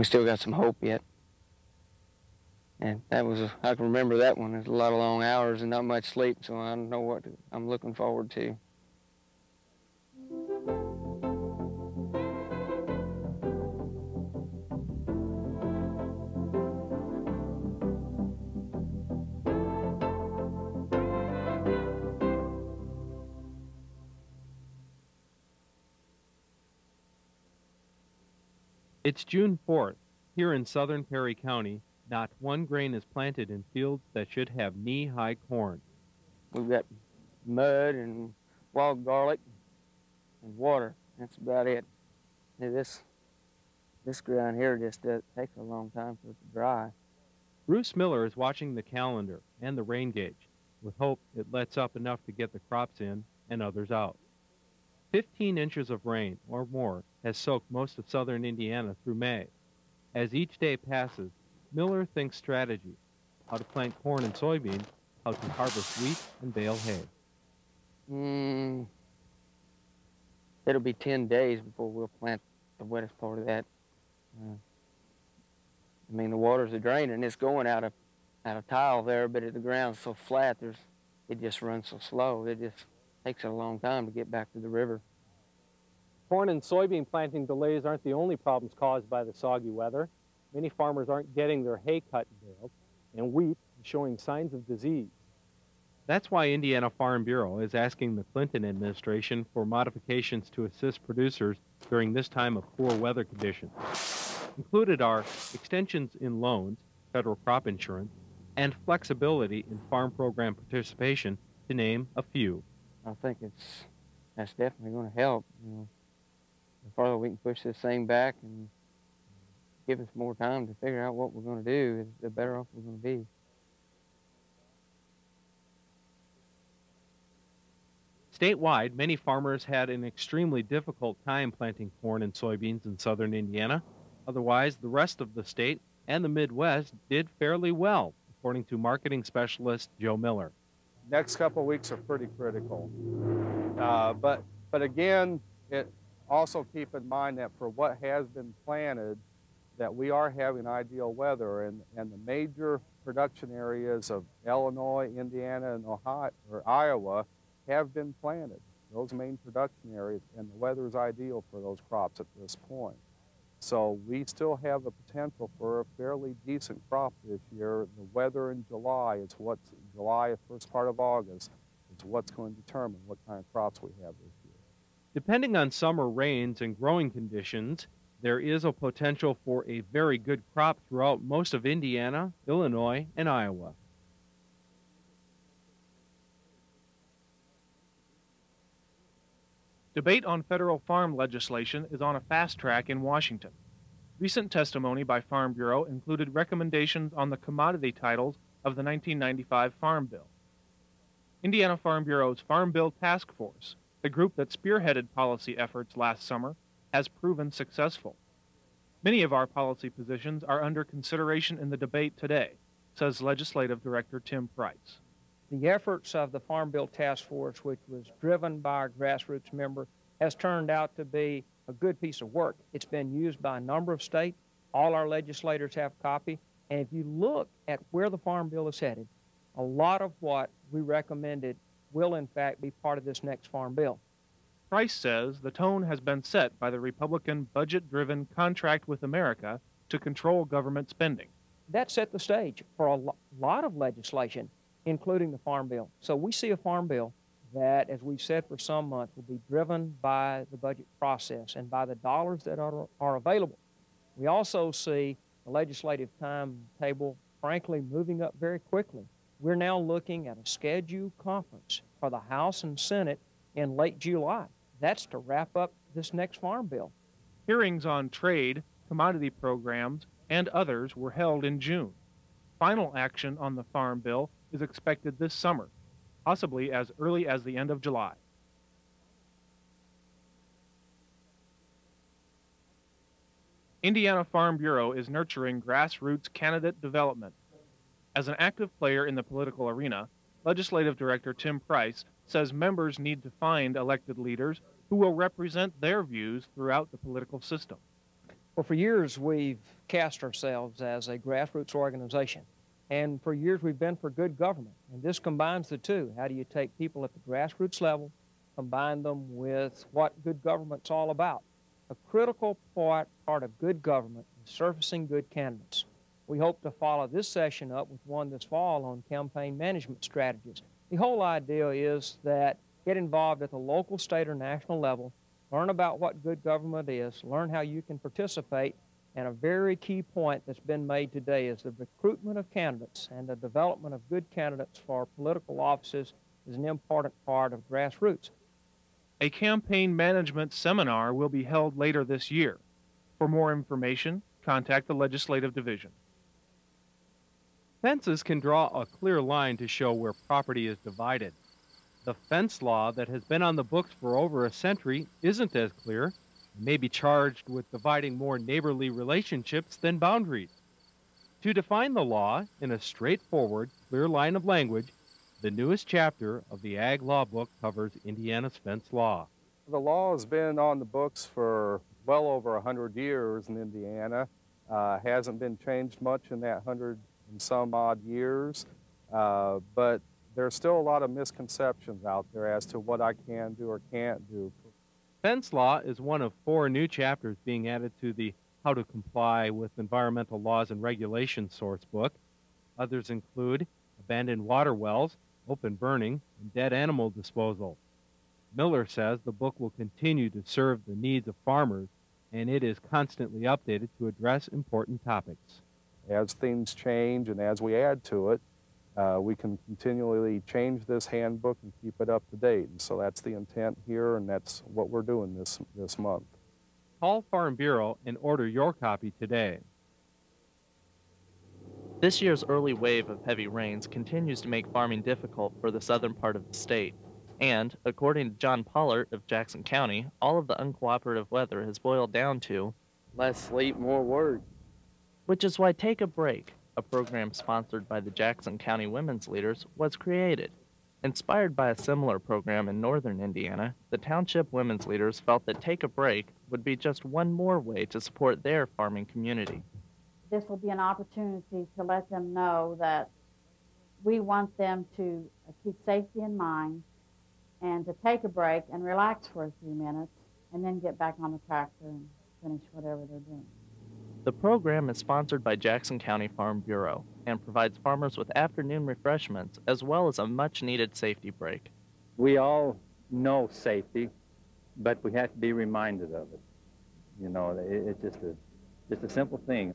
we still got some hope yet. And that was, I can remember that one. There's a lot of long hours and not much sleep, so I don't know what I'm looking forward to. It's June 4th. Here in southern Perry County, not one grain is planted in fields that should have knee-high corn. We've got mud and wild garlic and water. That's about it. This ground here just takes a long time for it to dry. Bruce Miller is watching the calendar and the rain gauge with hope it lets up enough to get the crops in and others out. 15 inches of rain or more has soaked most of southern Indiana through May. As each day passes, Miller thinks strategy, how to plant corn and soybeans, how to harvest wheat and bale hay. It'll be 10 days before we'll plant the wettest part of that. I mean, the waters are draining. It's going out of tile there, but the ground's so flat, it just runs so slow. It just takes a long time to get back to the river. Corn and soybean planting delays aren't the only problems caused by the soggy weather. Many farmers aren't getting their hay cut and baled, and wheat is showing signs of disease. That's why Indiana Farm Bureau is asking the Clinton administration for modifications to assist producers during this time of poor weather conditions. Included are extensions in loans, federal crop insurance, and flexibility in farm program participation, to name a few. I think that's definitely going to help. You know, the farther we can push this thing back and give us more time to figure out what we're going to do, the better off we're going to be. Statewide, many farmers had an extremely difficult time planting corn and soybeans in southern Indiana. Otherwise, the rest of the state and the Midwest did fairly well, according to marketing specialist Joe Miller. Next couple of weeks are pretty critical. But again, also keep in mind that for what has been planted, that we are having ideal weather, and the major production areas of Illinois, Indiana, and Ohio, or Iowa have been planted. Those main production areas, and the weather is ideal for those crops at this point. So we still have the potential for a fairly decent crop this year. The weather in July, first part of August, is what's going to determine what kind of crops we have this year. Depending on summer rains and growing conditions, there is a potential for a very good crop throughout most of Indiana, Illinois, and Iowa. Debate on federal farm legislation is on a fast track in Washington. Recent testimony by Farm Bureau included recommendations on the commodity titles of the 1995 Farm Bill. Indiana Farm Bureau's Farm Bill Task Force, the group that spearheaded policy efforts last summer, has proven successful. Many of our policy positions are under consideration in the debate today, says Legislative Director Tim Price. The efforts of the Farm Bill Task Force, which was driven by our grassroots member, has turned out to be a good piece of work. It's been used by a number of states. All our legislators have a copy. And if you look at where the Farm Bill is headed, a lot of what we recommended will, in fact, be part of this next Farm Bill. Price says the tone has been set by the Republican budget-driven Contract with America to control government spending. That set the stage for a lot of legislation, including the Farm Bill. So we see a Farm Bill that, as we've said for some months, will be driven by the budget process and by the dollars that are available. We also see the legislative timetable, frankly, moving up very quickly. We're now looking at a scheduled conference for the House and Senate in late July. That's to wrap up this next Farm Bill. Hearings on trade, commodity programs, and others were held in June. Final action on the Farm Bill is expected this summer, possibly as early as the end of July. Indiana Farm Bureau is nurturing grassroots candidate development. As an active player in the political arena, Legislative Director Tim Price says members need to find elected leaders who will represent their views throughout the political system. Well, for years we've cast ourselves as a grassroots organization. And for years we've been for good government. And this combines the two. How do you take people at the grassroots level, combine them with what good government's all about? A critical part of good government is surfacing good candidates. We hope to follow this session up with one this fall on campaign management strategies. The whole idea is that get involved at the local, state, or national level, learn about what good government is, learn how you can participate, and a very key point that's been made today is the recruitment of candidates and the development of good candidates for political offices is an important part of grassroots. A campaign management seminar will be held later this year. For more information, contact the Legislative Division. Fences can draw a clear line to show where property is divided. The fence law that has been on the books for over a century isn't as clear and may be charged with dividing more neighborly relationships than boundaries. To define the law in a straightforward, clear line of language, the newest chapter of the Ag Law book covers Indiana's fence law. The law has been on the books for well over 100 years in Indiana. Hasn't been changed much in that 100 and some odd years, but there's still a lot of misconceptions out there as to what I can do or can't do. Fence law is one of 4 new chapters being added to the How to Comply with Environmental Laws and Regulations source book. Others include abandoned water wells, open burning, and dead animal disposal. Miller says the book will continue to serve the needs of farmers, and it is constantly updated to address important topics. As things change and as we add to it, we can continually change this handbook and keep it up to date. And so that's the intent here, and that's what we're doing this month. Call Farm Bureau and order your copy today. This year's early wave of heavy rains continues to make farming difficult for the southern part of the state. And, according to John Pollard of Jackson County, all of the uncooperative weather has boiled down to Less sleep, more work. which is why Take a Break, a program sponsored by the Jackson County Women's Leaders, was created. Inspired by a similar program in northern Indiana, the Township Women's Leaders felt that Take a Break would be just one more way to support their farming community. This will be an opportunity to let them know that we want them to keep safety in mind and to take a break and relax for a few minutes and then get back on the tractor and finish whatever they're doing. The program is sponsored by Jackson County Farm Bureau and provides farmers with afternoon refreshments as well as a much-needed safety break. We all know safety, but we have to be reminded of it. You know, it's just a simple thing.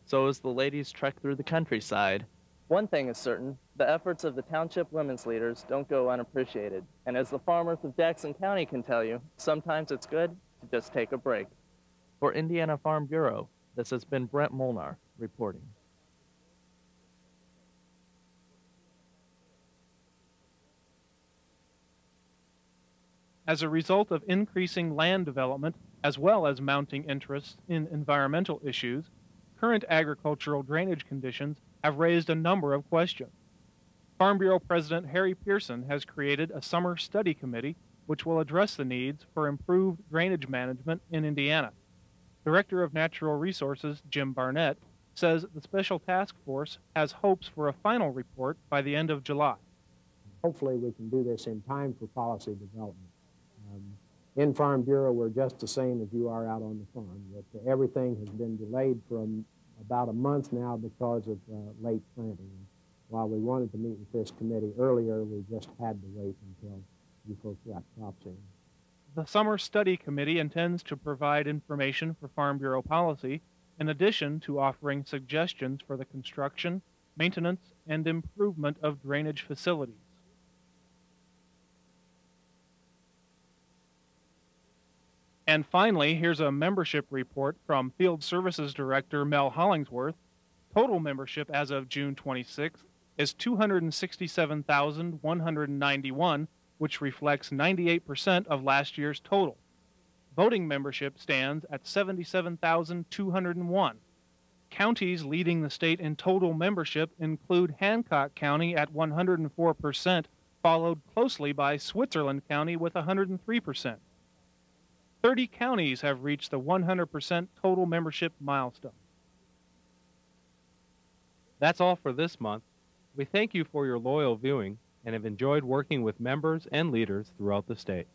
So as the ladies trek through the countryside, one thing is certain, the efforts of the Township Women's Leaders don't go unappreciated. And as the farmers of Jackson County can tell you, sometimes it's good to just take a break. For Indiana Farm Bureau, this has been Brent Molnar reporting. As a result of increasing land development, as well as mounting interest in environmental issues, current agricultural drainage conditions have raised a number of questions. Farm Bureau President Harry Pearson has created a summer study committee which will address the needs for improved drainage management in Indiana. Director of Natural Resources Jim Barnett says the Special Task Force has hopes for a final report by the end of July. Hopefully we can do this in time for policy development. In Farm Bureau, we're just the same as you are out on the farm. That everything has been delayed for about a month now because of late planting. While we wanted to meet with this committee earlier, we just had to wait until you folks got crops in. The Summer Study Committee intends to provide information for Farm Bureau policy, in addition to offering suggestions for the construction, maintenance, and improvement of drainage facilities. And finally, here's a membership report from Field Services Director Mel Hollingsworth. Total membership as of June 26th is 267,191, which reflects 98% of last year's total. Voting membership stands at 77,201. Counties leading the state in total membership include Hancock County at 104%, followed closely by Switzerland County with 103%. 30 counties have reached the 100% total membership milestone. That's all for this month. We thank you for your loyal viewing and have enjoyed working with members and leaders throughout the state.